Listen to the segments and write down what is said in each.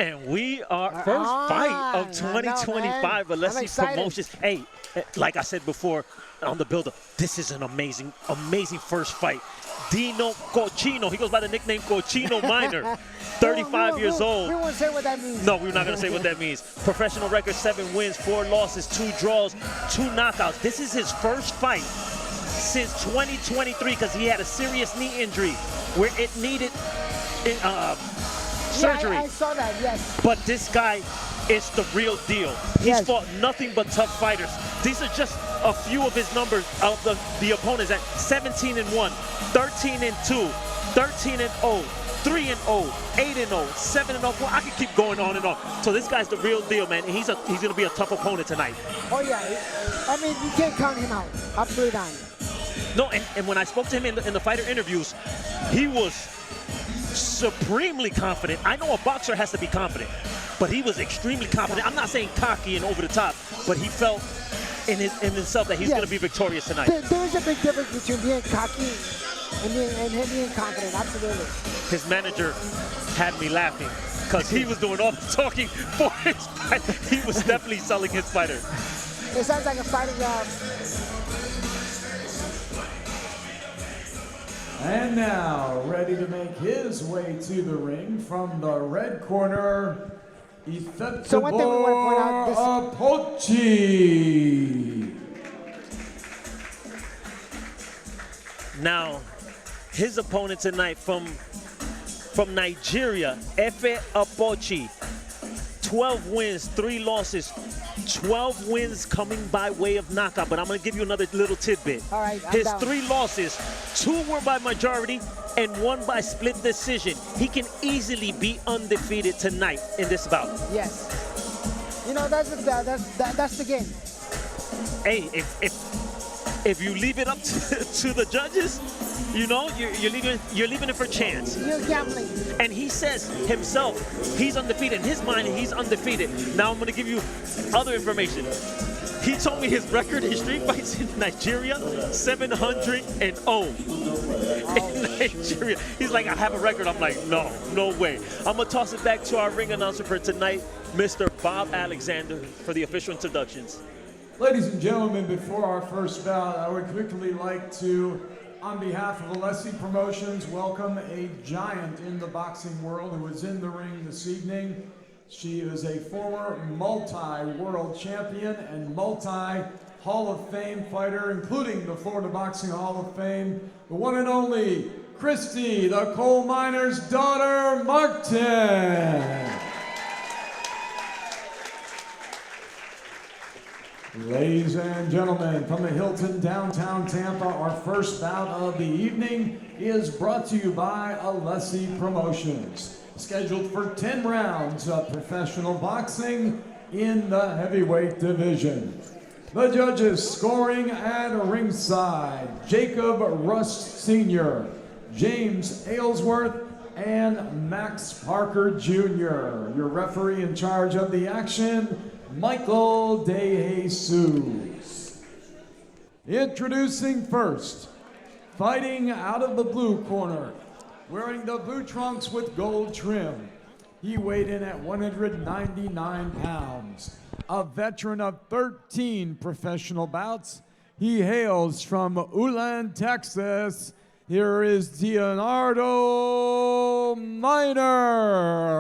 And we are first fight of 2025 Alessi Promotions. Hey, like I said before on the build-up, this is an amazing, amazing first fight. Dino Cochino, he goes by the nickname Cochino Minor, 35 years old. We won't say what that means. No, we're not going to say what that means. Professional record, 7 wins, 4 losses, 2 draws, 2 knockouts. This is his first fight since 2023 because he had a serious knee injury where it needed surgery. Yeah, I saw that, yes. But this guy is the real deal. He's fought nothing but tough fighters. These are just a few of his numbers of the opponents at 17-1, 13-2, 13-0, 3-0, 8-0, 7-0. I can keep going on and on. So this guy's the real deal, man. And he's gonna be a tough opponent tonight. Oh yeah, I mean you can't count him out. Absolutely not. No, and when I spoke to him in the fighter interviews, he was supremely confident. I know a boxer has to be confident, but he was extremely confident. I'm not saying cocky and over the top, but he felt in himself that he's going to be victorious tonight. There's a big difference between being cocky and being confident, absolutely. His manager had me laughing because he was doing all the talking for his fight. He was definitely selling his fighter. It sounds like a fighting And now, ready to make his way to the ring from the red corner, unforgettable So one thing we want to point out, Apochi. Now, his opponent tonight from Nigeria, Apochi, 12 wins, 3 losses, 12 wins coming by way of knockout, but I'm going to give you another little tidbit. All right, his 3 losses, 2 were by majority and 1 by split decision. He can easily be undefeated tonight in this bout. Yes. You know, that's the game. Hey, if you leave it up to the judges, you know, you're leaving it for chance. You're gambling. And he says himself, he's undefeated. In his mind, he's undefeated. Now I'm going to give you other information. He told me his record in street fights in Nigeria, 700-0 in Nigeria. He's like, I have a record. I'm like, no way. I'm going to toss it back to our ring announcer for tonight, Mr. Bob Alexander, for the official introductions. Ladies and gentlemen, before our first bout, I would quickly like to, on behalf of Alessi Promotions, welcome a giant in the boxing world who is in the ring this evening. She is a former multi-world champion and multi-Hall of Fame fighter, including the Florida Boxing Hall of Fame, the one and only Christy, the coal miner's daughter, Martin. Ladies and gentlemen, from the Hilton Downtown Tampa, our first bout of the evening is brought to you by Alessi Promotions. Scheduled for 10 rounds of professional boxing in the heavyweight division. The judges scoring at ringside, Jacob Rust Sr., James Aylesworth, and Max Parker Jr. Your referee in charge of the action, Michael De Jesus. Introducing first, fighting out of the blue corner, wearing the blue trunks with gold trim. He weighed in at 199 pounds. A veteran of 13 professional bouts. He hails from Ulan, Texas. Here is Leonardo Miner.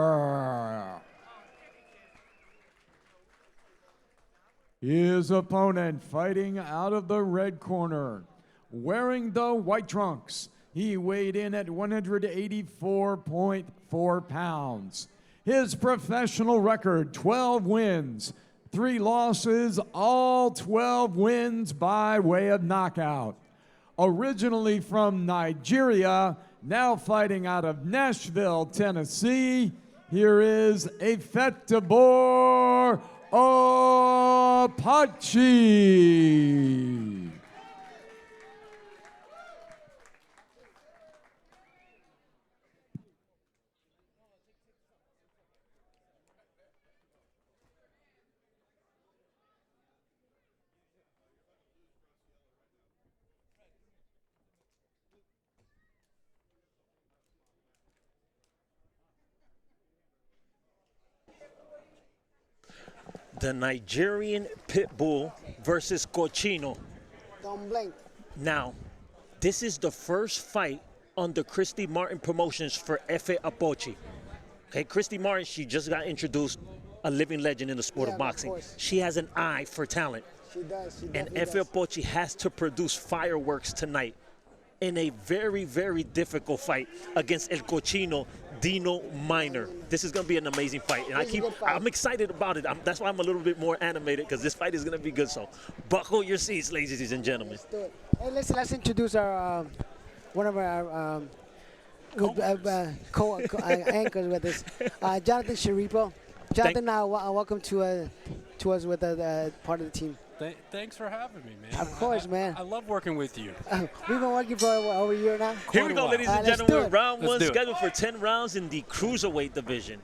His opponent fighting out of the red corner, wearing the white trunks. He weighed in at 184.4 pounds. His professional record, 12 wins, 3 losses, all 12 wins by way of knockout. Originally from Nigeria, now fighting out of Nashville, Tennessee, here is unforgettable Apochi. The Nigerian Pit Bull versus Cochino. Don't blink. Now, this is the first fight under Christy Martin Promotions for Efe Apochi. Okay, Christy Martin, she just got introduced, a living legend in the sport of boxing. course. She has an eye for talent. She does. She And definitely Efe does. Apochi has to produce fireworks tonight in a very, very difficult fight against El Cochino Dino Minor. This is going to be an amazing fight. And This is a good fight. I'm excited about it. That's why I'm a little bit more animated, because this fight is going to be good. So buckle your seats, ladies and gentlemen. Let's do it. Hey, let's introduce our one of our co-anchors with us, Jonathan Sharipo. Jonathan, welcome to us with part of the team. Thanks for having me, man. Of course, man. I love working with you. We've been working for over a year now. Here we go, ladies and Let's gentlemen. do it. Round Let's one do it. scheduled for 10 rounds in the cruiserweight division.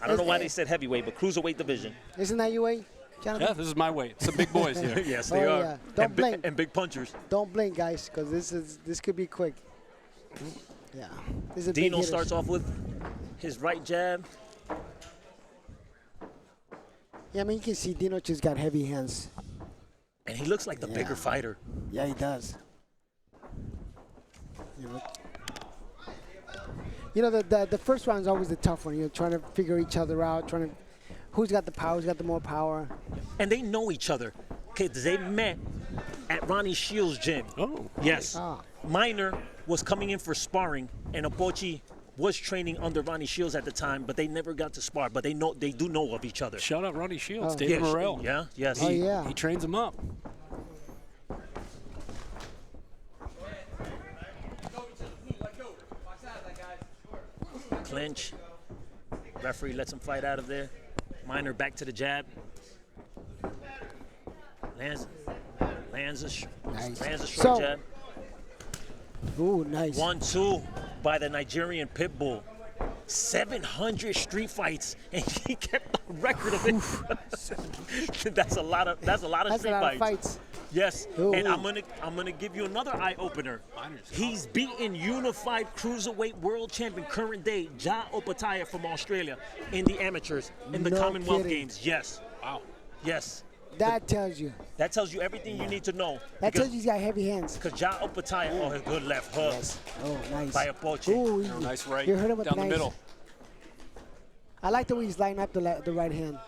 I don't know why they said heavyweight, but cruiserweight division. Isn't that your way, Jonathan? Yeah, this is my weight. Some big boys here. Yes, they Oh, are. yeah. Don't blink. And big punchers. Don't blink, guys, because this could be quick. Yeah. This is a big Dino hitters. starts off with his right jab. Yeah, I mean, you can see Dino just got heavy hands. And he looks like the bigger fighter. Yeah, he does. You know, the first round is always the tough one. You're trying to figure each other out, who's got the power, who's got the more power. And they know each other. Okay, they met at Ronnie Shields' gym. Oh. Yes. Ah. Minor was coming in for sparring, and Apochi was training under Ronnie Shields at the time, but they never got to spar. But they do know of each other. Shout out Ronnie Shields, Oh. David Yeah, Morrell. Yeah, yes. Oh, yeah. He trains him up. Clinch. Referee lets him fight out of there. Minor back to the jab. Lands a Nice. short So- jab. Ooh, nice. 1-2 by the Nigerian Pit Bull. 700 street fights, and he kept a record of it. That's a lot of That's street a lot of fights. fights. Yes, Ooh. and I'm gonna give you another eye opener. He's beaten unified cruiserweight world champion current day Ja Opataya from Australia in the amateurs in the No Commonwealth kidding. Games. Yes, Wow. yes. That tells you. That tells you everything you need to know. That tells you he's got heavy hands. Because Ja Opataya, oh, his good left hook Oh, nice. by Apochi. Ooh, Oh, nice right You heard him with down the the nice. middle. I like the way he's lining up the right hand.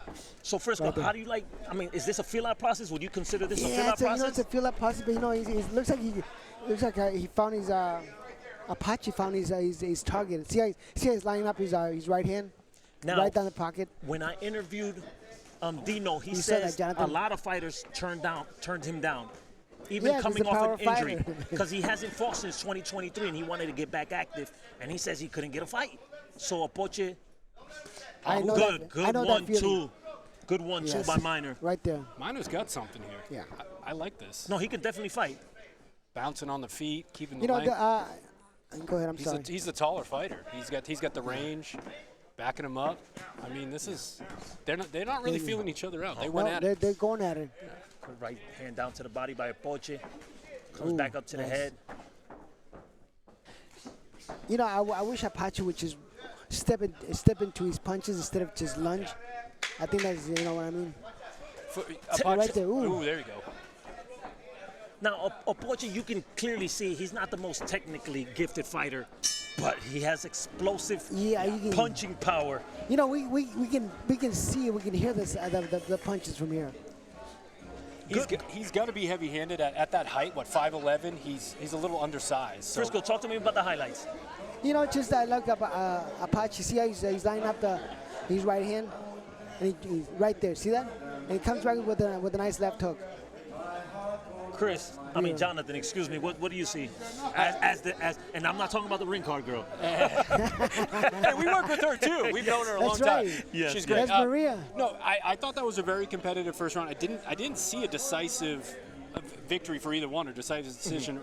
So Frisco, Right there. how do you like? I mean, is this a feel-out process? Would you consider this a Yeah, feel-out it's a, process? it's a feel-up process, but it looks like he found his Apache found his target. See how he's lining up his right hand, Now, right down the pocket. when I interviewed Dino, he You said says that, Jonathan. a lot of fighters turned him down, even Yeah, he's coming a power off an injury, fighter. because he hasn't fought since 2023, and he wanted to get back active, and he says he couldn't get a fight. So Apochi, I know good I know that feeling. 1-2, good 1-2 Yes. by Minor. Right there. Minor's got something here. Yeah. I like this. No, he could definitely fight. Bouncing on the feet, keeping the You know, length. go ahead. I'm sorry. He's the taller fighter. He's got the range, backing him up. I mean, they're not really feeling each other out. They went at it. They're going at it. Good right hand down to the body by Apochi. Comes Ooh, back up to the nice. head. You know, I wish Apache would just step into his punches instead of just lunge. I think that's, you know what I mean. Right there, ooh. There you go. Now, Apochi, you can clearly see he's not the most technically gifted fighter, but he has explosive Yeah, you can- punching power. You know, we can see, we can hear this the punches from here. He's got to be heavy-handed at that height. What, 5'11"? He's a little undersized. So Frisco, talk to me about the highlights. You know, just I look up Apache. See how he's lining up his right hand, and he's right there. See that? And he comes right with a nice left hook. Jonathan, excuse me. What do you see? And I'm not talking about the ring card girl. Hey, we work with her too. We've known her a long That's time. right. Yes, She's great. That's Maria. No, I thought that was a very competitive first round. I didn't see a decisive victory for either one or decisive decision.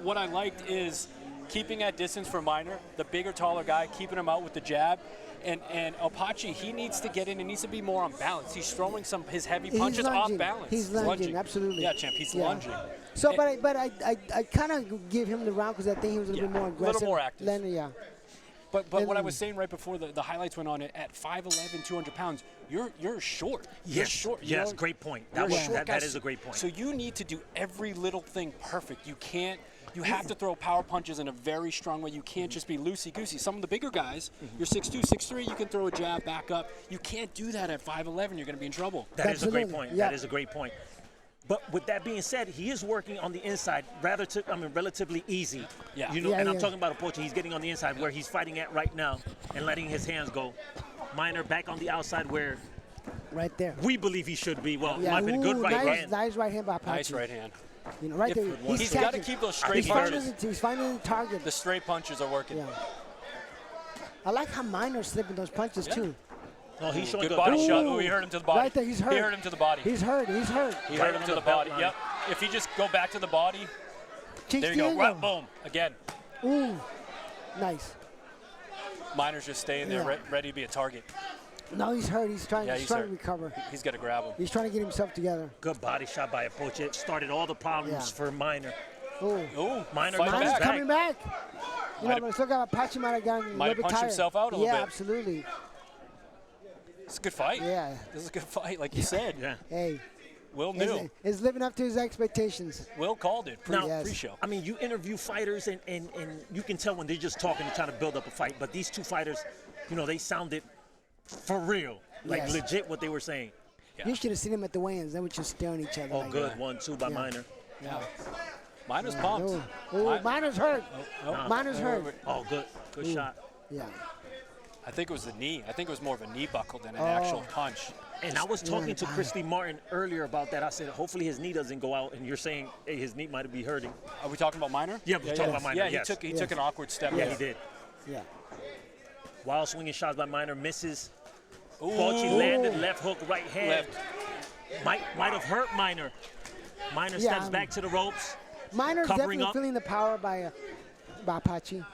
What I liked is keeping at distance for Minor, the bigger, taller guy, keeping him out with the jab. And Apochi, he needs to get in and needs to be more on balance. He's throwing his heavy punches off lunging. balance. He's lunging, absolutely. Yeah, champ, he's Yeah. lunging. So, And- but I kind of give him the round because I think he was a little bit more aggressive. little more active. Yeah. But what I was saying right before the highlights went on, at 5'11", 200 pounds, you're short. Yes, You're short. yes, great point. That is a great point. So you need to do every little thing perfect. You can't. You have to throw power punches in a very strong way. You can't just be loosey-goosey. Some of the bigger guys, you're 6'2", 6'3", you can throw a jab, back up. You can't do that at 5'11". You're going to be in trouble. That is a great point. Yeah. That is a great point. But with that being said, he is working on the inside relatively easy. Yeah. You know, and I'm talking about Apochi. He's getting on the inside where he's fighting at right now and letting his hands go. Minor back on the outside where right there. we believe he should be. Well, Yeah. might have been good right hand. Nice right hand by Apochi. Nice right hand. You know, right there. He's got to keep those straight punches. He's finding the target. The straight punches are working. Yeah. I like how Minor's slipping those punches too. Oh, he's showing good body shot. Ooh. Oh, he hurt him to the body. Right there, he's hurt. He hurt him to the body. He's hurt. He's hurt. He hurt him to the body. line. Yep. If you just go back to the body, there you go. Right, boom. Again. Ooh. Nice. Minor's just staying there, ready to be a target. No, he's hurt. He's trying, Yeah, he's to hurt. recover. He's got to grab him. He's trying to get himself together. Good body shot by Apochi. It started all the problems for Minor. Ooh. Ooh, Minor fight comes Minor's back. coming back. You know, but still got Apochi might have gotten a Might have little bit punched tired. himself out a little Yeah, bit. absolutely. It's a good fight. Yeah. This is a good fight, like you said. Yeah. Hey. Will knew. Is living up to his expectations. Will called it pre-show. I mean, you interview fighters, and you can tell when they're just talking and trying to build up a fight. But these two fighters, you know, they sounded for real, like legit what they were saying. Yeah. You should have seen him at the weigh-ins. They were just staring at each other. Oh, like good. that. 1-2 by Minor. Yeah. Minor's pumped. Ooh, Minor's hurt. Minor's hurt. Oh, good. Good shot. Yeah. I think it was the knee. I think it was more of a knee buckle than an actual punch. And I was talking to Christy Martin earlier about that. I said, hopefully his knee doesn't go out. And you're saying, hey, his knee might be hurting. Are we talking about Minor? Yeah, we're talking about Minor. Yeah, he took an awkward step. Yeah, he did. Yeah. Wild swinging shots by Minor, misses. Ooh. Apochi landed left hook, right hand. Left. Might have hurt Minor. Minor steps back to the ropes. Minor's covering definitely up. feeling the power by Apochi.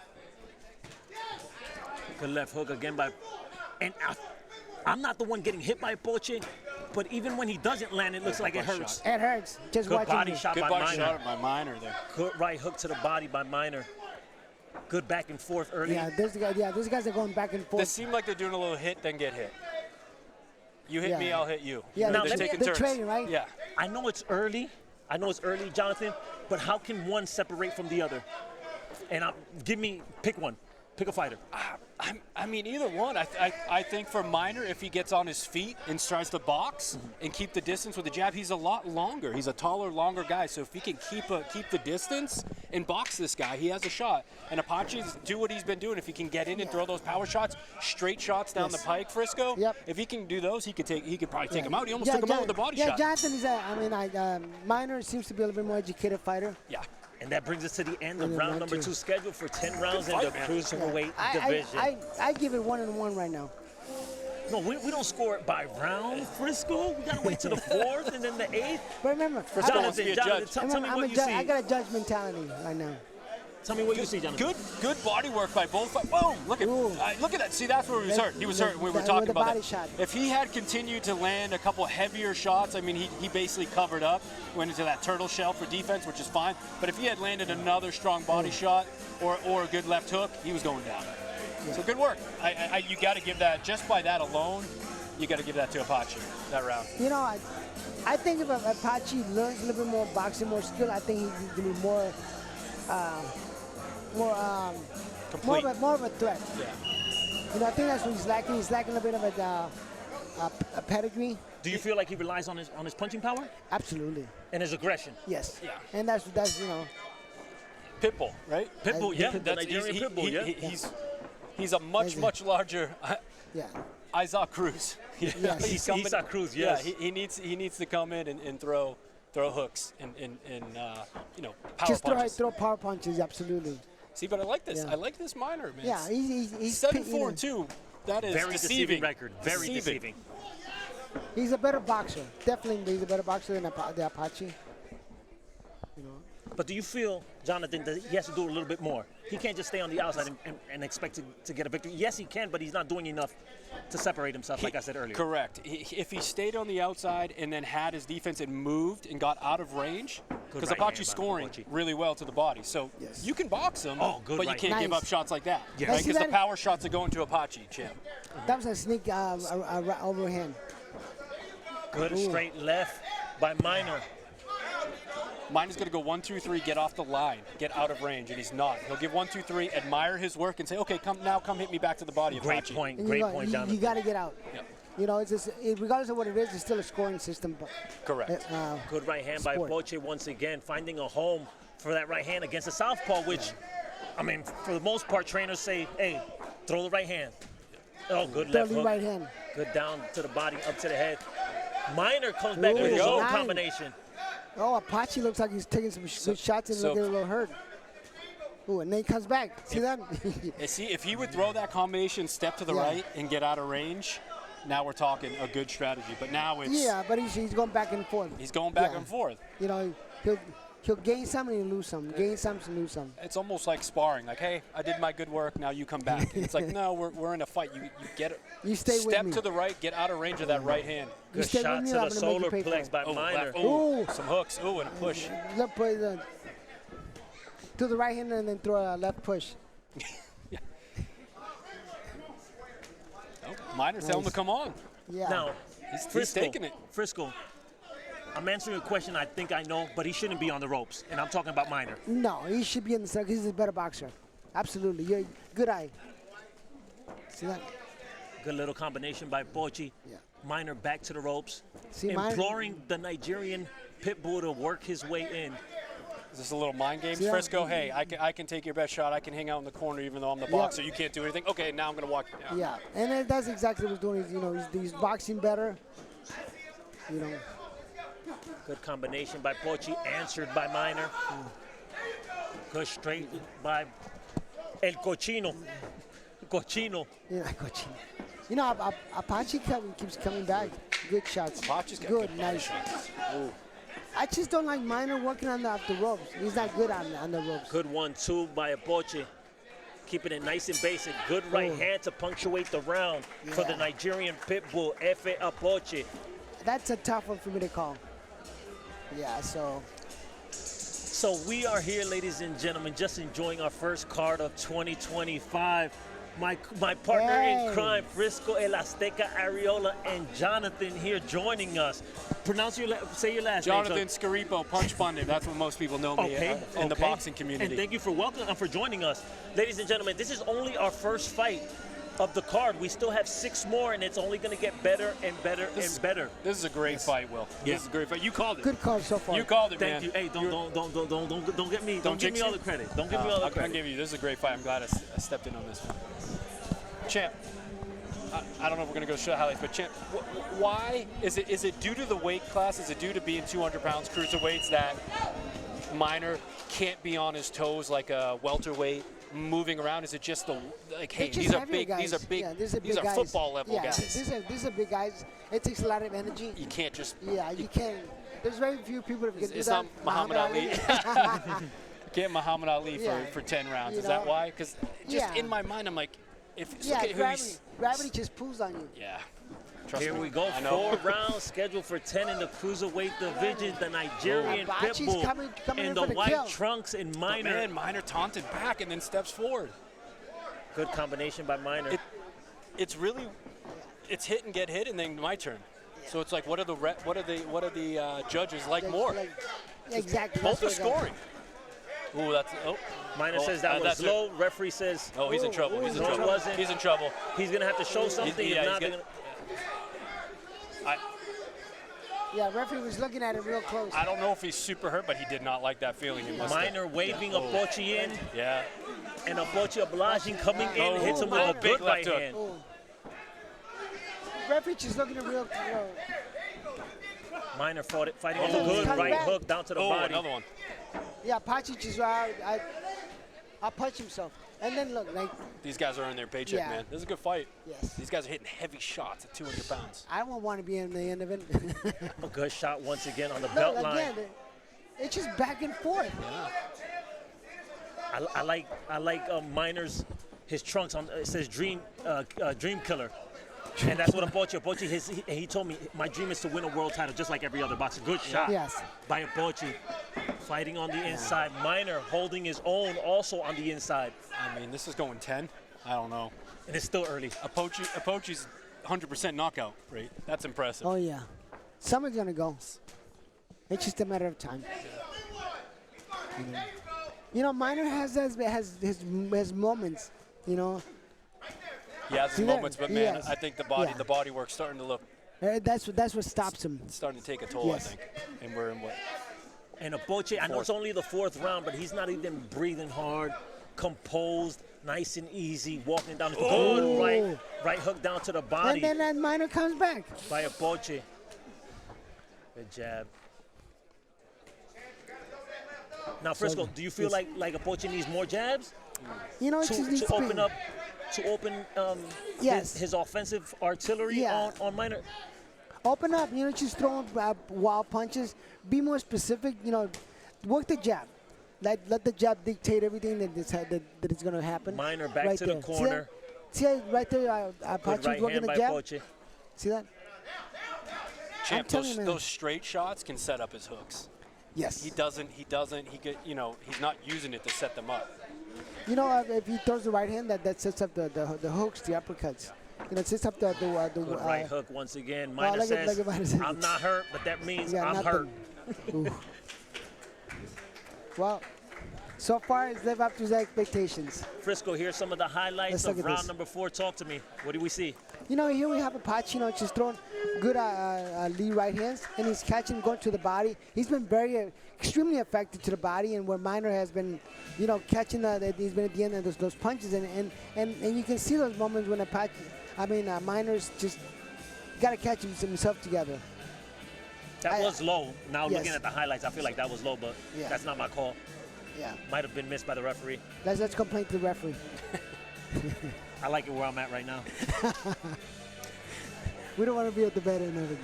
Good left hook again by, and I'm not the one getting hit by Apochi, but even when he doesn't land, it looks like it hurts. It hurts. Just Good watching body it. shot Good by body Minor. shot by Minor there. Good right hook to the body by Minor. Good back and forth early. Yeah, those guys are going back and forth. They seem like they're doing a little hit, then get hit. You hit me, I'll hit you. Yeah, Now, they're they're taking they're turns. trading, right? Yeah. I know it's early, Jonathan, but how can one separate from the other? And pick one. Pick a fighter. I mean, either one. I think for Minor, if he gets on his feet and tries to box and keep the distance with the jab, he's a lot longer. He's a taller, longer guy. So if he can keep the distance and box this guy, he has a shot. And Apochi's do what he's been doing. If he can get in and throw those power shots, straight shots down the pike, Frisco. Yep. If he can do those, he could probably take him out. He almost took him out with the body shot. Yeah, Jonathan Minor seems to be a little bit more educated fighter. Yeah. And that brings us to the end of round number 2, scheduled for 10 rounds in fight, the man. cruiserweight division. I give it 1-1 right now. No, we don't score it by round, Frisco. We gotta wait to the 4th and then the 8th. But remember, Jonathan, tell me what you see. I got a judge mentality right now. Tell me what you see, Jonathan. Good body work by both. Boom! Look at that. See, that's where he was hurt. He was hurt. We were talking about that. Shot. If he had continued to land a couple heavier shots, I mean, he basically covered up, went into that turtle shell for defense, which is fine. But if he had landed another strong body shot or a good left hook, he was going down. Yeah. So good work. You got to give that, just by that alone, you got to give that to Apochi, that round. You know, I think if Apochi learns a little bit more boxing, more skill, I think he's going to be more of a threat. Yeah. You know, I think that's what he's lacking. He's lacking a bit of a pedigree. Do you feel like he relies on his punching power Absolutely. and his aggression? Yes. Yeah. And that's you know. Pitbull, right? Pitbull, yeah, the That's- Nigerian he- Pitbull, he- yeah. He's a much larger Yeah. Isaac Cruz. Yes. He's coming- Isaac Cruz, yes. Yeah, he needs to come in and throw hooks and power Just punches. throw power punches. Absolutely. See, but I like this. Yeah. I like this Minor, man. Yeah. He's 7-4-2. That is Very deceiving record. Very deceiving. He's a better boxer. Definitely, he's a better boxer than the Apochi. You know. But do you feel, Jonathan, that he has to do a little bit more? he can't just stay on the outside and expect to get a victory. Yes, he can, but he's not doing enough to separate himself, like I said earlier. Correct. If he stayed on the outside and then had his defense and moved and got out of range, because Apochi's scoring really well to the body. So you can box him, but you can't give up shots like that. Yeah. Because the power shots are going to Apochi, champ. That was a sneak overhand. Good straight left by Minor. Minor's going to go 1, 2, 3, get off the line, get out of range, and he's not. He'll give 1, 2, 3, admire his work, and say, okay, come hit me back to the body, Great Apochi. point, great point down. You got to get out. Yep. You know, it's just, regardless of what it is, it's still a scoring system. But, Correct. Good right hand by Apochi once again, finding a home for that right hand against the southpaw, which, I mean, for the most part, trainers say, hey, throw the right hand. Oh, good left hook. Right hand. Good down to the body, up to the head. Minor comes back with his own combination. Oh, Apochi looks like he's taking some good shots and looking a little hurt. Ooh, and then he comes back. See that? See, if he would throw that combination, step to the right, and get out of range, now we're talking a good strategy. But now it's... Yeah, but he's going back and forth. He's going back and forth. You know, he'll gain some and lose some. Gain some and lose some. It's almost like sparring. Like, hey, I did my good work, now you come back. And it's like, no, we're in a fight. You get it. You stay with me. Step to the right, get out of range of that right hand. Good shot to the solar plex by Minor. Ooh, some hooks. Ooh, and a push. Look, to the right hand and then throw a left push. Minor's telling him to come on. Yeah. Now, he's taking it. Frisco, I'm answering a question I think I know, but he shouldn't be on the ropes, and I'm talking about Minor. No, he should be in the circle. He's a better boxer. Absolutely. You're good eye. See that? Good little combination by Apochi. Yeah. Minor back to the ropes, See, imploring the Nigerian pit bull to work his way in. Is this a little mind game? Frisco, hey, I can take your best shot. I can hang out in the corner even though I'm the boxer. You can't do anything. Okay, now I'm going to walk. Yeah, and that's exactly what he's doing. You know, he's boxing better. You know. Good combination by Apochi, answered by Minor. Good straight by El Cochino. Cochino. Yeah, Cochino. You know, Apochi keeps coming back. Good shots. Apochi's got good, nice. Ooh. I just don't like Minor working on the ropes. He's not good on the ropes. Good 1-2 by Apochi. Keeping it nice and basic. Good right hand to punctuate the round for the Nigerian pit bull, Efe Apochi. That's a tough one for me to call. Yeah, so we are here, ladies and gentlemen, just enjoying our first card of 2025. My partner in crime, Frisco, El Azteca, Ariola, and Jonathan here joining us. Say your last name. Jonathan Scaripo, Punch Pundit. That's what most people know me in the boxing community. And thank you for joining us. Ladies and gentlemen, this is only our first fight of the card. We still have 6 more, and it's only going to get better and better and better. This is a great fight, Will. Yeah. This is a great fight. You called it. Good card so far. You called it, man. Thank you. Hey, don't get me. Don't give me all the credit. Don't give me all the credit. I'll give you. This is a great fight. I'm glad I stepped in on this one. Champ, I don't know if we're going to go show highlights, but Champ, why is it due to the weight class? Is it due to being 200 pounds cruiserweights that Minor can't be on his toes like a welterweight? Moving around, is it just hey, these are big guys. These are football level guys. These are big guys. It takes a lot of energy. You can't just you can't. There's very few people that can do that. It's not Muhammad Ali. Can't Muhammad Ali for 10 rounds. Is that why? Because just in my mind, I'm like, gravity just pulls on you. Yeah. Here we go, 4 rounds scheduled for 10 in the cruiserweight division. The Nigerian pit bull in the white trunks and Minor. Man, Minor taunted back and then steps forward. Good combination by Minor. It's hit and get hit, and then my turn. So it's like, what are the judges like more? Exactly. Both are scoring. Ooh, that's Minor says that was low. Referee says, he's in trouble. He's in trouble. He's in trouble. He's gonna have to show something. Referee was looking at it real close. I don't know if he's super hurt, but he did not like that feeling. Minor waving Apochi in. Yeah. And Apochi obliging, coming in, hits him with a good right hand. Referee just looking at real close. Minor fighting with a good right hook down to the body. Another one. Yeah, Apochi just I'll punch himself. And then look, these guys are earning their paycheck, man. This is a good fight. Yes. These guys are hitting heavy shots at 200 pounds. I won't want to be in the end of it. A good shot once again on the belt line. It's just back and forth. Yeah. I like Minor's his trunks on. It says Dream Killer. And that's what Apochi, he told me, my dream is to win a world title just like every other boxer. Good shot Yes. by Apochi. Fighting on the inside. Minor holding his own also on the inside. I mean, this is going 10. I don't know. And it's still early. Apochi's 100% knockout rate. That's impressive. Oh, yeah. Someone's going to go. It's just a matter of time. You know, Minor has his moments, you know. He has his moments, but man, yes. I think the body work's starting to look. That's what stops him. It's starting to take a toll, Yes. I think. And we're in what? And Apochi, I know it's only the 4th round, but he's not even breathing hard, composed, nice and easy, walking down. Good right hook down to the body. And then Minor comes back. By Apochi. Good jab. Now, Frisco, do you feel like Apochi needs more jabs You know, it just needs to open up, Yes. his offensive artillery on Minor? Open up, you know, just throw wild punches. Be more specific, you know, work the jab. Let the jab dictate everything that is going to happen. Minor back right to there. the corner. See that right there, Apochi's working the jab? Apochi. See that? Champ, telling you, man. those straight shots can set up his hooks. Yes. He's not using it to set them up. You know, if he throws the right hand, that sets up the hooks, the uppercuts. You know, it sets up the Good right hook once again. Well, Minor says, Minor says, I'm not hurt, but that means yeah, I'm hurt. Ooh. Well, so far it's lived up to his expectations. Frisco, here's some of the highlights Let's look of at round this. number 4. Talk to me. What do we see? You know, here we have Apochi, you know, just throwing good lead right hands, and he's catching, going to the body. He's been very, extremely effective to the body, and where Minor has been, you know, catching he's been at the end of those punches, and you can see those moments when Minor's just got to catch himself together. That was low. Now Yes. looking at the highlights, I feel like that was low, but Yeah. that's not my call. Yeah. Might have been missed by the referee. Let's complain to the referee. I like it where I'm at right now. We don't want to be at the better end of it.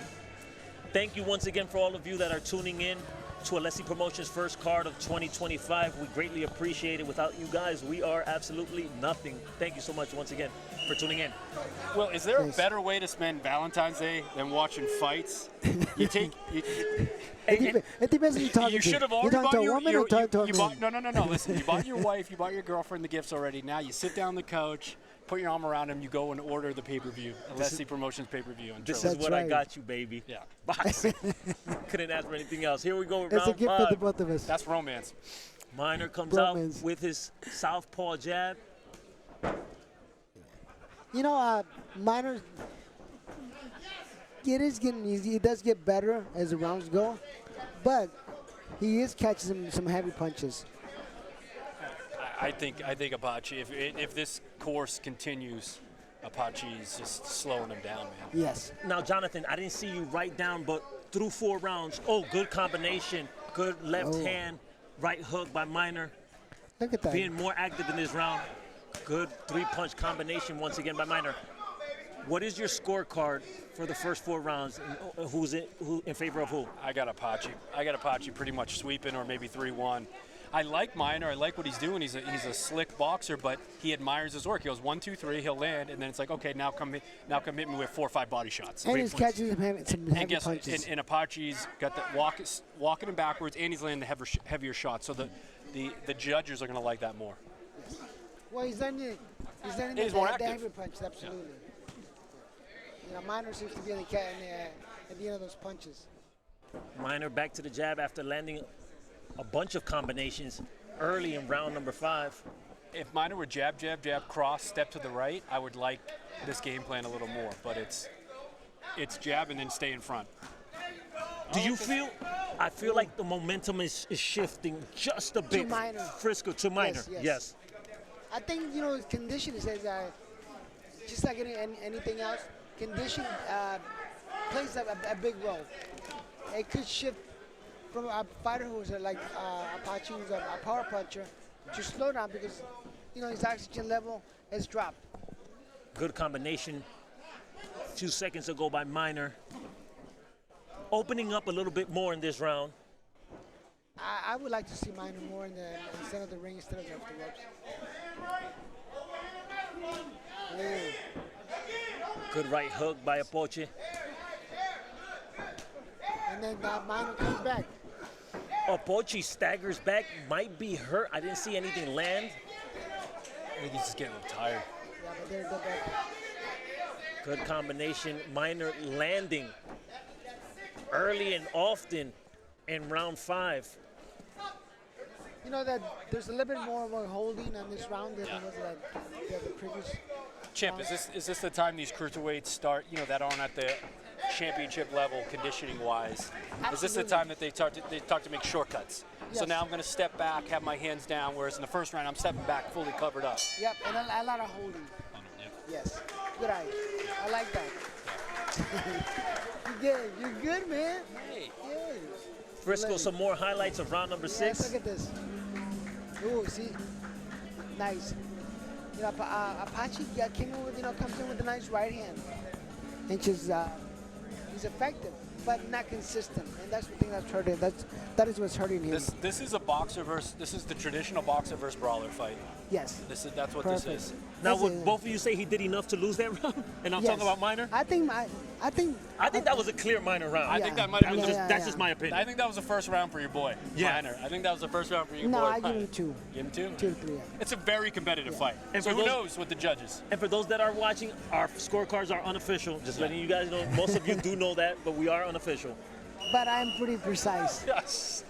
Thank you once again for all of you that are tuning in to Alessi Promotions' first card of 2025. We greatly appreciate it. Without you guys, we are absolutely nothing. Thank you so much once again for tuning in. Well, is there Thanks. a better way to spend Valentine's Day than watching fights? It depends who you're talking You to. should have You're already talking bought to a your, woman or talking to a man? No. Listen, you bought your wife, you bought your girlfriend the gifts already. Now you sit down on the couch, put your arm around him, you go and order the pay-per-view, Alessi Promotions pay-per-view. This That's is what I right. got you, baby. Yeah. Boxing. Couldn't ask for anything else. Here we go with That's a round gift for 5. the both of us. That's romance. Minor comes Bromance. out with his southpaw jab. You know, Minor, he does get better as the rounds go, but he is catching some heavy punches. I think Apochi, if this course continues, Apochi is just slowing him down, man. Yes. Now, Jonathan, I didn't see you write down, but through 4 rounds, good combination, good left hand, right hook by Minor. Look at that. Being more active in this round. Good 3-punch combination once again by Minor. What is your scorecard for the first 4 rounds? And who in favor of who? I got Apochi pretty much sweeping, or maybe 3-1. I like Minor. I like what he's doing. He's a slick boxer, but he admires his work. He goes 1, 2, 3. He'll land, and then it's like, okay, now come hit me with 4 or 5 body shots. And he's catching some heavy And guess what? punches. And Apochi's got that walking him backwards, and he's landing the heavier shots. So the judges are going to like that more. Well, he's landing He's the more active. heavy punches, absolutely. You know, Minor seems to be at the end of those punches. Minor back to the jab after landing a bunch of combinations early in round number 5. If Minor were jab, cross, step to the right, I would like this game plan a little more. But it's jab and then stay in front. Do you feel? I feel like the momentum is shifting just a bit. Minor. Frisco to Minor. Yes. I think, you know, condition is just like anything else. Condition plays a big role. It could shift from a fighter who's like Apochi, who's a power puncher, to slow down because, you know, his oxygen level has dropped. Good combination 2 seconds ago by Minor. Opening up a little bit more in this round. I would like to see Minor more in the center of the ring instead of off the ropes. Ooh. Good right hook by Apochi. And then Minor comes back. Apochi staggers back, might be hurt. I didn't see anything land. I think he's just getting a little tired. Yeah, but they're back. Good combination. Minor landing early and often in round 5. You know that there's a little bit more of a holding on this round than there was the previous. Champ, is this the time these cruiserweights start, that aren't at the championship level conditioning wise? Is this the time that they start to make shortcuts? Yes. So now I'm going to step back, have my hands down, whereas in the first round I'm stepping back fully covered up. Yep, and a lot of holding. Yes, good eye. I like that. You're good, man. Hey. Good. Frisco, some more highlights of round number 6. Look at this. Ooh, see, nice. Apochi came in with, comes in with a nice right hand, and he's effective, but not consistent, and that's the thing that's hurting. That is what's hurting him. This is the traditional boxer versus brawler fight. Yes. That's what Perfect. this is. Now, would both of you say he did enough to lose that round? And I'm talking about Minor? I think that was a clear Minor round. I think that might have been That's just my opinion. I think that was the first round for your boy, Minor. I think that was the first round for your boy. No, I give him 2. Give him 2? 2 to 3, yeah. It's a very competitive fight. And so for who those- knows with the judges? And for those that are watching, our scorecards are unofficial. Just letting you guys know. Most of you do know that, but we are unofficial. But I'm pretty precise. Yes.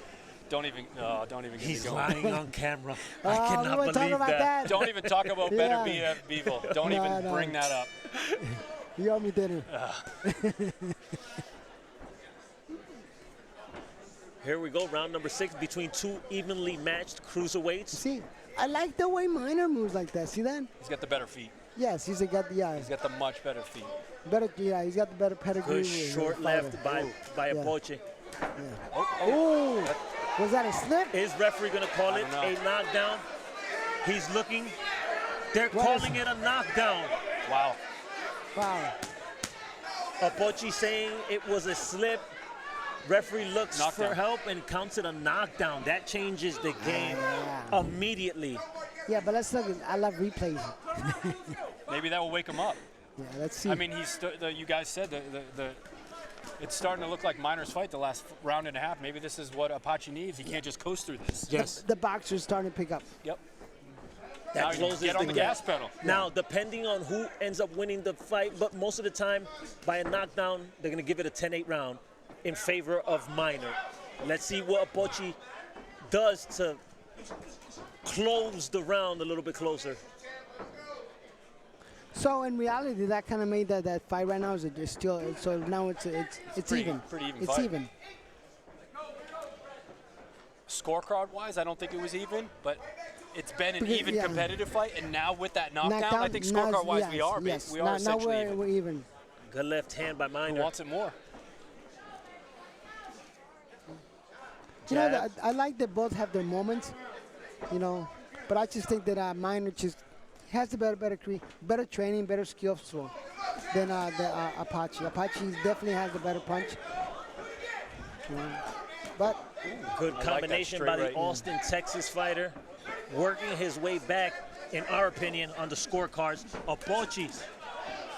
Don't even get me He's going. lying on camera. I we cannot won't talk believe about that. Don't even talk about better Yeah. Bevo. Don't No, even no. bring that up. You owe me dinner. Here we go, round number 6 between 2 evenly matched cruiserweights. See, I like the way Minor moves like that. See that? He's got the better feet. Yes, he's got the much better feet. better. Yeah, he's got the better pedigree. Good short left by Yeah. Apochi. Ooh, was that a slip? Is referee going to call it don't know. a knockdown? He's looking. They're What is calling it a knockdown. Wow. Wow. Apochi saying it was a slip. Referee looks Knockdown. for help and counts it a knockdown. That changes the game Yeah. immediately. Yeah, but let's look. I love replays. Maybe that will wake him up. Yeah, let's see. I mean, you guys said it's starting to look like Minor's fight the last round and a half. Maybe this is what Apochi needs. He can't just coast through this. Yes. the boxer's starting to pick up. Yep. That Now you closes get on the gap. gas pedal. Now, depending on who ends up winning the fight, but most of the time, by a knockdown, they're going to give it a 10-8 round in favor of Minor. Let's see what Apochi does to close the round a little bit closer. So in reality, that kind of made that fight right now is still. So now it's pretty- even. pretty even It's fight. even. Scorecard-wise, I don't think it was even, but it's been an Because- even yeah. competitive fight, and now with that knockdown, Knockout, I think now- scorecard-wise yes, we are yes. we are now essentially we're, even. we're even. Good left hand by Who Minor. wants it more? You know, Jab. I like that both have their moments. You know, but I just think that Minor just has the better training, better skills than Apochi. Apochi definitely has the better punch. But Good that combination straight by the right. Austin, Texas fighter, working his way back, in our opinion, on the scorecards. Apochi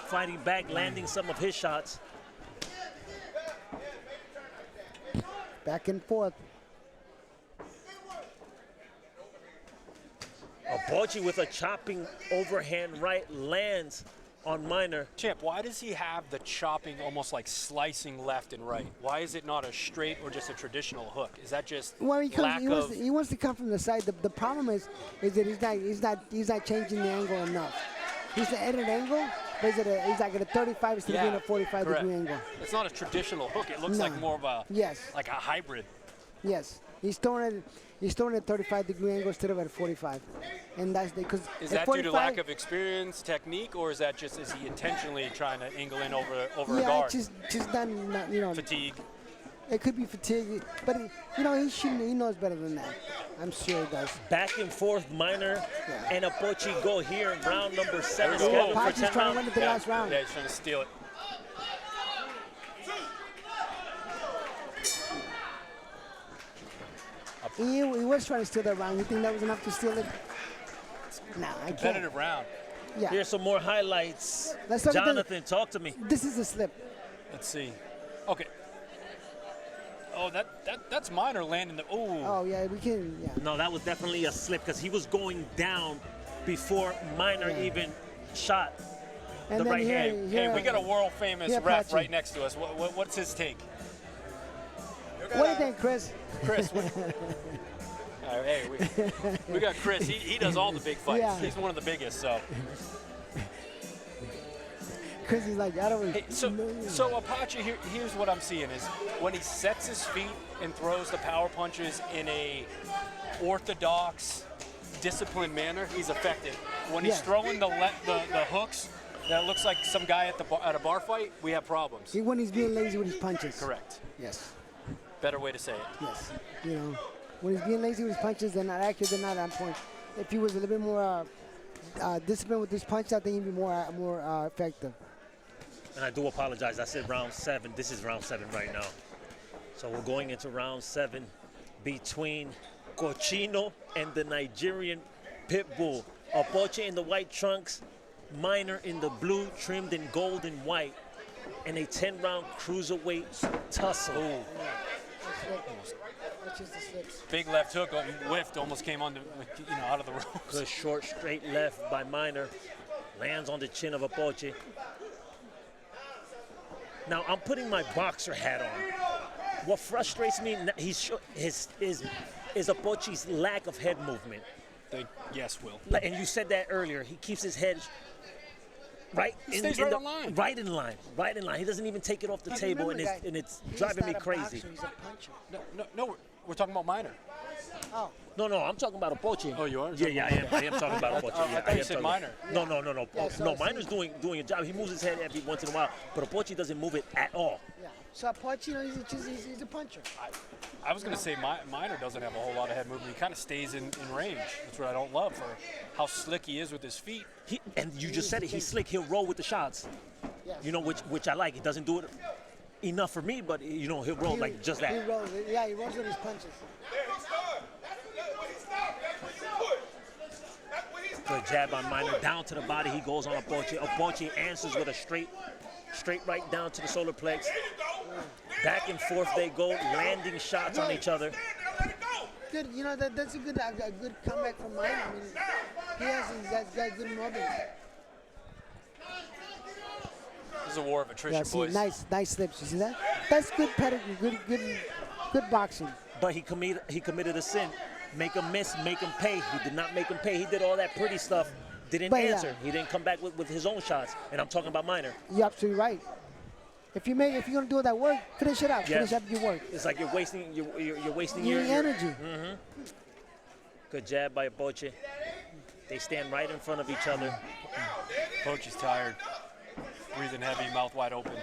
fighting back, landing some of his shots. back and forth. Apochi with a chopping overhand right lands on Minor. Champ, why does he have the chopping, almost like slicing left and right? Why is it not a straight or just a traditional hook? Is that just Well, lack of? he wants to come from the side. The problem is that he's not changing the angle enough. He's at an angle, but he's like at a 35 instead of being a 45 correct. degree angle. It's not a traditional hook. It looks No. like more of a Yes. like a hybrid. Yes, he's throwing at 35 degree angle instead of at 45, and that's because Is that due to lack of experience, technique, or is he intentionally trying to angle in over a yeah, guard? just not you know. Fatigue. It could be fatigue, but he knows better than that. I'm sure he does. Back and forth, Minor and Apochi go here in round number 7. There we go. Scheduled for Apochi's 10 trying to win rounds. it the last round. Yeah, he's trying to steal it. He was trying to steal that round. You think that was enough to steal it? Nah, I can't. Competitive round. Yeah. Here's some more highlights. Let's talk about Jonathan, talk to me. This is a slip. Let's see. Okay. Oh, that's Minor landing the. Oh, yeah, we can, yeah. No, that was definitely a slip because he was going down before Minor even shot And the then right hand. Hey, we got a world famous Yeah, ref Apochi. right next to us. What's his take? What do you think, Chris? Chris. Hey, we got Chris. He does all the big fights. Yeah. He's one of the biggest. So. Chris is like, I don't. Hey, so Apochi, here's what I'm seeing is when he sets his feet and throws the power punches in a orthodox, disciplined manner, he's effective. When he's throwing the hooks, that looks like some guy at a bar fight, we have problems. When he's being lazy with his punches. Correct. Yes. Better way to say it. Yes. You know, when he's being lazy with his punches, they're not accurate. They're not on point. If he was a little bit more disciplined with his punches, I think he'd be more effective. And I do apologize. I said round 7. This is round 7 right now. So we're going into round 7 between Cochino and the Nigerian Pit Bull. Apochi in the white trunks, Minor in the blue, trimmed in gold and white, and a 10-round cruiserweight tussle. That's just the slips. Big left hook, whiffed, almost came on out of the ropes. Good short straight left by Minor. Lands on the chin of Apochi. Now I'm putting my boxer hat on. What frustrates me is Apochi's lack of head movement. Yes, Will. And you said that earlier. He keeps his head right in line. Right in line. He doesn't even take it off the table, and it's driving me crazy. He's a puncher. No, we're talking about Minor. Oh. No, I'm talking about Apochi. Oh, you are? Yeah, I am talking about Apochi. I thought you said Minor. No. so Minor's doing a job. He moves his head every once in a while, but Apochi doesn't move it at all. Yeah. So Apochi, he's a puncher. I was going to say Minor doesn't have a whole lot of head movement. He kind of stays in range. That's what I don't love for how slick he is with his feet. And you just said it. He's slick. He'll roll with the shots. Yes. You know, which I like. He doesn't do it enough for me, but he'll roll like just that. He rolls with his punches. Good jab on Minor. Down to the body. He goes on Apochi. Apochi answers with a straight right down to the solar plex. Back and forth they go, landing shots on each other. Good, that's a good comeback from Minor. I mean, he's got good movement. This is a war of attrition, boys. Nice slips. You see that? That's good pedigree. Good boxing. But he committed a sin. Make him miss, make him pay. He did not make him pay. He did all that pretty stuff. Didn't answer. He didn't come back with his own shots. And I'm talking about Minor. You're absolutely right. If you're gonna do all that work, finish it up. Yes. Finish up your work. It's like you're wasting your energy. Mm-hmm. Good jab by Apochi. They stand right in front of each other. Apochi's tired. Breathing heavy, mouth wide open.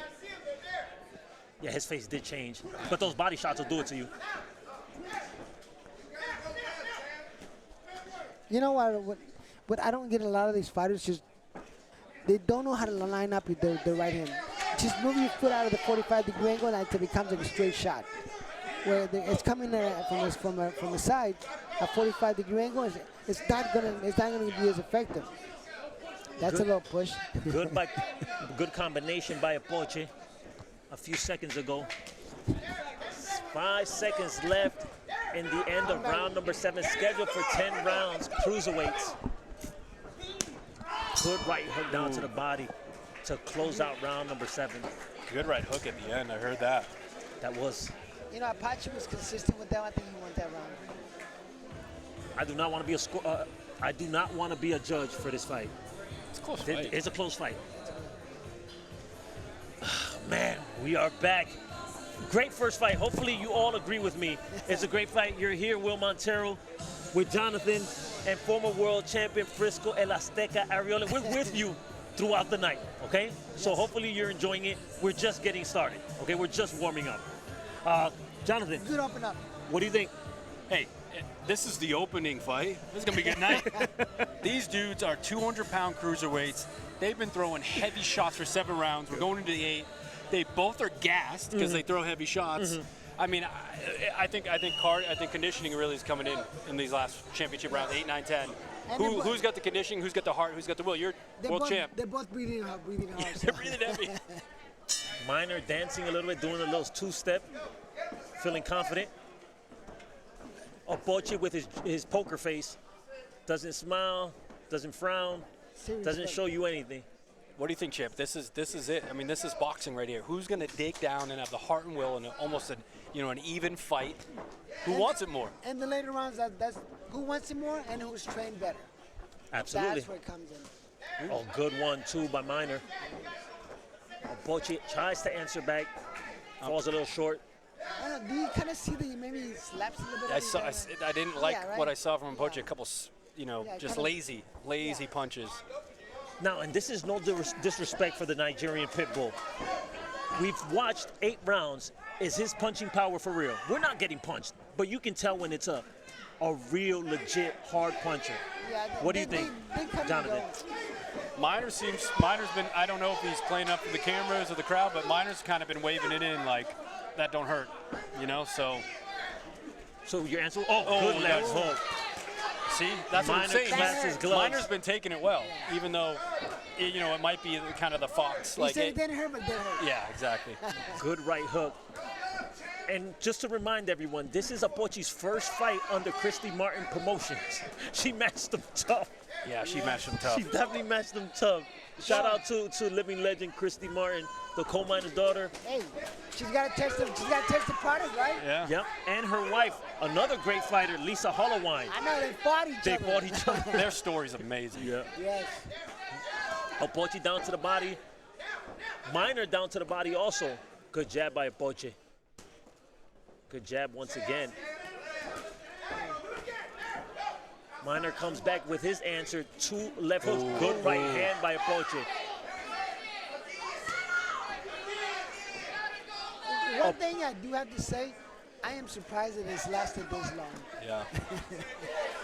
Yeah, his face did change. But those body shots will do it to you. You know what I don't get a lot of these fighters, just they don't know how to line up with their right hand. Just move your foot out of the 45-degree angle until it becomes like a straight shot. Where it's coming from the side, a 45-degree angle, it's not gonna be as effective. That's a little push. Good combination by Apochi. A few seconds ago. 5 seconds left in the end of round number 7, scheduled for 10 rounds, cruiserweights. Good right hook down to the body to close out round number 7. Good right hook at the end. I heard that. That was. Apochi was consistent with that. I think he won that round. I do not want to be I do not want to be a judge for this fight. It's a close fight. It's a close fight. Man, we are back. Great first fight. Hopefully you all agree with me. It's a great fight. You're here, Will Montero, with Jonathan and former world champion Frisco El Azteca Arreola. We're with you throughout the night, okay? So hopefully you're enjoying it. We're just getting started, okay? We're just warming up. Jonathan. Good open up. What do you think? Hey, this is the opening fight. This is going to be a good night. These dudes are 200-pound cruiserweights. They've been throwing heavy shots for 7 rounds. We're going into the 8th. They both are gassed because they throw heavy shots. I mean, I think conditioning really is coming in these last championship rounds, 8, 9, 10. Who's got the conditioning? Who's got the heart? Who's got the will? You're world champ. They're both breathing hard. Yeah, they're breathing heavy. Minor dancing a little bit, doing a little two-step, feeling confident. Apochi with his poker face, doesn't smile, doesn't frown, doesn't show you anything. What do you think, Chip? This is it. I mean, this is boxing right here. Who's going to dig down and have the heart and will and almost an even fight? Who wants it more? And the later rounds, that's who wants it more and who's trained better. Absolutely. That's where it comes in. Oh, good one, too, by Minor. Apochi tries to answer back, falls a little short. I don't know, do you kind of see that he maybe slaps a little bit? I didn't like what I saw from Apochi. A couple, just lazy punches. Now, and this is no disrespect for the Nigerian pit bull. We've watched 8 rounds. Is his punching power for real? We're not getting punched, but you can tell when it's a real, legit, hard puncher. Yeah, what do you think, Jonathan? Minor's been, I don't know if he's playing up for the cameras or the crowd, but Minor's kind of been waving it in like, that don't hurt, so. So your answer? Good left hook. See, that's what I'm saying. His gloves. Minor's been taking it well, even though, it might be kind of the fox. You said it didn't hurt, but it did hurt. Yeah, exactly. Good right hook. And just to remind everyone, this is Apochi's first fight under Christy Martin Promotions. She matched him tough. Yeah, she matched him tough. She definitely matched him tough. Shout out to living legend Christy Martin, the coal miner's daughter. Hey, she's got to test the product, right? Yeah. Yep. And her wife, another great fighter, Lisa Hollowine. I know, they fought each other. Their story's amazing. Yeah. Yes. Apochi down to the body. Minor down to the body also. Good jab by Apochi. Good jab once again. Minor comes back with his answer. 2 left hooks. Good right hand by Apochi. One thing I do have to say, I am surprised that it's lasted this long. Yeah.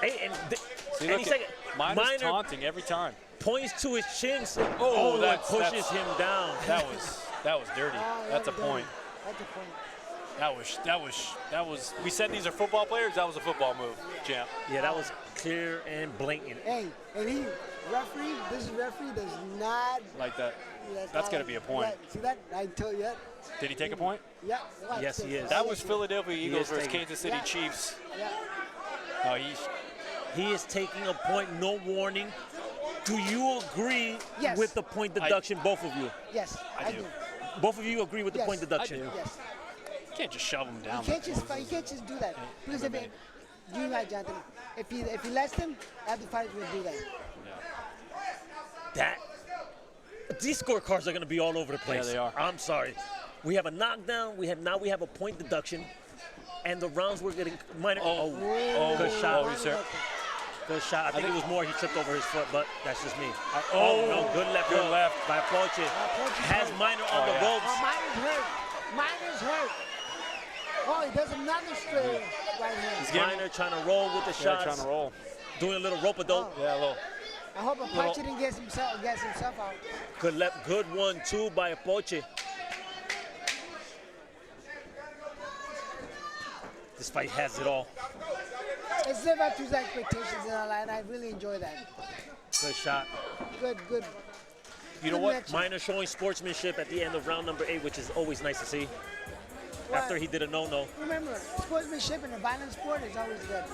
Hey, and See, any second, Minor's taunting every time. Points to his chin. That pushes him down. That was dirty. That's a point. That's a point. That was. We said these are football players. That was a football move, champ. Yeah, that was clear and blatant. Hey, and this referee does not like that. That's got to be a point. See that? I told you that. Did he take a point? Yeah. Yes, he is. That was Philadelphia Eagles versus Kansas City Chiefs. Yeah. No, he is taking a point. No warning. Do you agree with the point deduction, both of you? Yes, I do. Both of you agree with the point deduction? I do. Yes. You can't just shove him down. You can't just do that. Because if you're right, Jonathan. If he lets him, after the fight will do that. These scorecards are going to be all over the place. Yeah, they are. I'm sorry. We have a knockdown. We have a point deduction, and the rounds we're getting minor. Good shot. Good shot. I think it was more. He tripped over his foot, but that's just me. No, good left by Apochi. Has Minor on the ropes. Minor's hurt. Oh, he does another straight right hand. Minor trying to roll with the shots. Trying to roll. Doing a little rope-a-dope. Yeah, a little. I hope Apochi didn't get himself out. Good left, good 1-2 by Apochi. This fight has it all. It's lived up to his expectations, and I really enjoy that. Good shot. Good. You know what? Minor showing sportsmanship at the end of round number 8, which is always nice to see. After he did a no-no. Remember, sportsmanship in a violent sport is always good.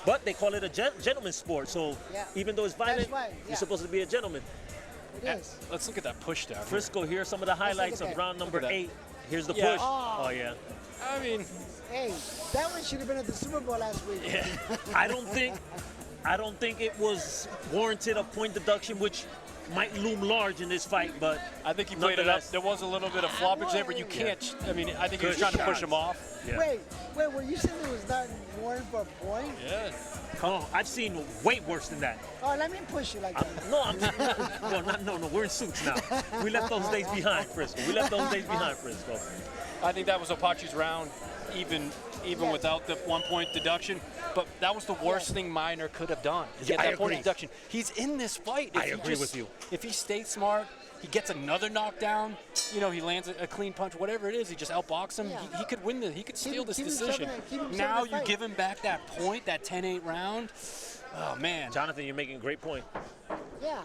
But they call it a gentleman's sport, so even though it's violent, you're supposed to be a gentleman. It is. Let's look at that push down. Frisco, here are some of the highlights of round number 8. Here's the push. Oh, yeah. I mean, hey, that one should have been at the Super Bowl last week. Yeah. I don't think it was warranted a point deduction, which might loom large in this fight, but I think he played it up. There was a little bit of floppage there, but you can't. I mean, I think he was trying to push him off. Yeah. Wait, were you saying it was not warranted for a point? Yeah. Oh, I've seen way worse than that. Oh, let me push you like that. No, we're in suits now. We left those days behind, Frisco. I think that was Apochi's round, even without the 1-point deduction. But that was the worst thing Minor could have done. Get that point deduction. He's in this fight. I agree with you. If he stays smart, he gets another knockdown. you know, he lands a clean punch, whatever it is, he just outbox him. Yeah. He could win he could steal this keep him decision. keep him Now in the you fight. give him back that point, that 10-8 round. Oh man. Jonathan, you're making a great point. Yeah.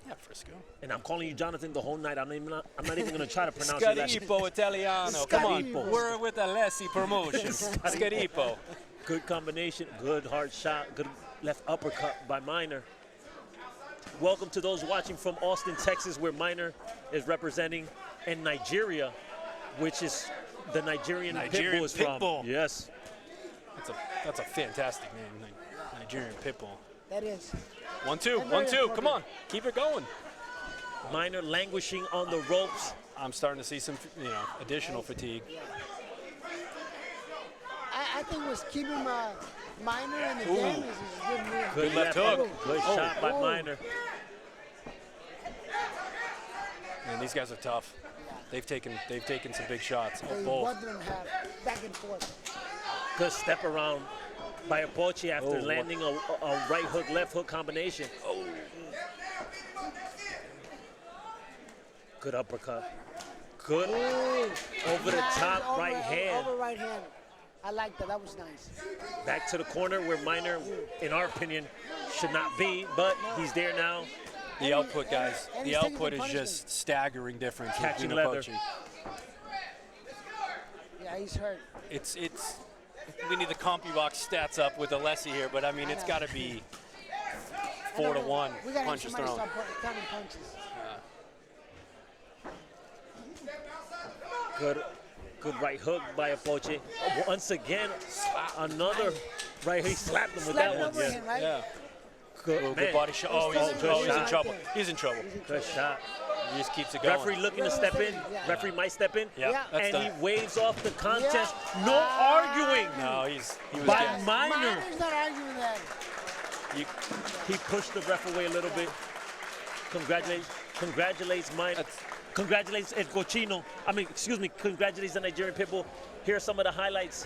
Yeah, Frisco. And I'm calling you Jonathan the whole night. I'm not even going to try to pronounce your last name. Scaripo Italiano. Come on. Scaripo. We're with Alessi Promotions. Scaripo. Good combination, good hard shot, good left uppercut by Minor. Welcome to those watching from Austin, Texas, where Minor is representing, and Nigeria, which is the Nigerian Pitbull is Pitbull. from. Yes. That's a fantastic name, Nigerian Pitbull. That is. 1-2, And very 1-2. Come appropriate. on, keep it going. Minor languishing on the ropes. I'm starting to see some, additional fatigue. I think was keeping Minor in the Ooh. game is a good move. Good left hook. Good Oh. shot by Oh. Minor. Man, these guys are tough. They've taken some big shots. They Both. both of them have back and forth. Good step around by Apochi after Oh, landing a right hook, left hook combination. Oh. Good uppercut. Good over the Nice top over- right hand. Over right hand. I like that. That was nice. Back to the corner where Minor, in our opinion, should not be, but he's there now. The output, guys. and The he's taking output the is punishment. just staggering difference. Catching between leather. Apochi. Yeah, he's hurt. It's. We need the CompuBox stats up with Alessi here, but I mean, it's got to be 4-1 We got to punches somebody thrown. start counting punches. Good right hook by Apochi. Once again, another right hook. He slapped him with Slap that it one. over him, right? Yeah. Good, Good man. body shot. Oh, He's he's still in in trouble. trouble. He's in trouble. Good shot. He just keeps it going. Referee looking to step in. Yeah. Referee might step in. Yeah, Yeah. that's And done. he waves off the contest. Yeah. No arguing No, he was by gassed. Minor. Minor's not arguing that. He pushed the ref away a little bit. Congratulates Minor. Congratulates El Cochino. Congratulates the Nigerian Pitbull. Here are some of the highlights.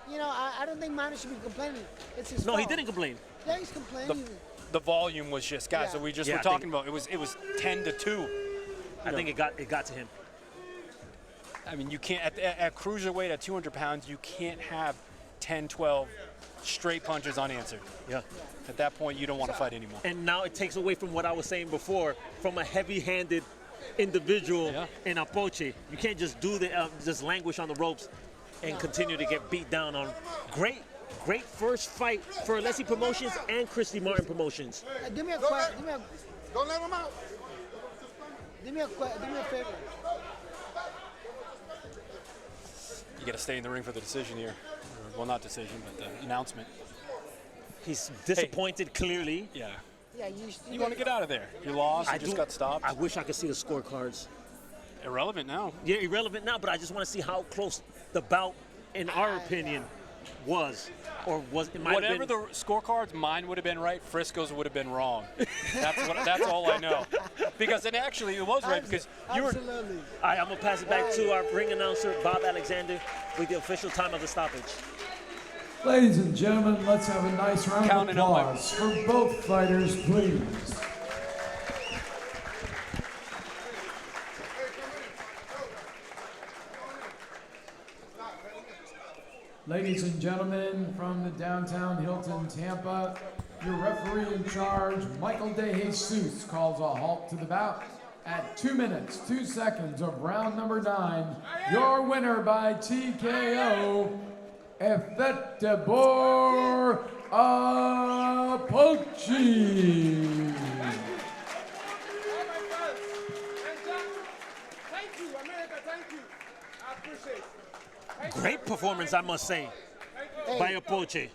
You know, I don't think Minor should be complaining. It's his No, fault. he didn't complain. Yeah, he's complaining. The volume was just, guys. Yeah. So we just Yeah, were I talking think- about. It was 10-2. I think it got to him. I mean, you can't at cruiserweight at 200 pounds. You can't have 10, 12 straight punches unanswered. Yeah. At that point, you don't want to fight anymore. And now it takes away from what I was saying before, from a heavy-handed individual Yeah. in Apochi. You can't just do just languish on the ropes and continue to get beat down on. Great first fight for Alessi Promotions and Christy Martin Promotions. Do me a question. Don't let him out. Do me a favor. You got to stay in the ring for the decision here. Well, not decision, but the announcement. He's disappointed, clearly. Yeah. Yeah, You want to get out of there. You lost. You I just do- got stopped. I wish I could see the scorecards. Irrelevant now. Yeah, irrelevant now, but I just want to see how close the bout, in our opinion, was. Or was it might Whatever have been. the scorecards, mine would have been right. Frisco's would have been wrong. That's all I know. Because it actually it was right because you were. Absolutely. All right, I'm going to pass it back to our ring announcer, Bob Alexander, with the official time of the stoppage. Ladies and gentlemen, let's have a nice round Count of it up, applause for both fighters, please. Ladies and gentlemen, from the downtown Hilton Tampa, your referee in charge, Michael De Jesus, calls a halt to the bout at 2 minutes, 2 seconds of round number 9. Your winner by TKO, Unforgettable Apochi. Thank you, America. Thank you. I appreciate it. Great performance, I must say, by Apochi.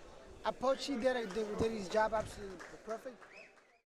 Apochi did his job absolutely perfect.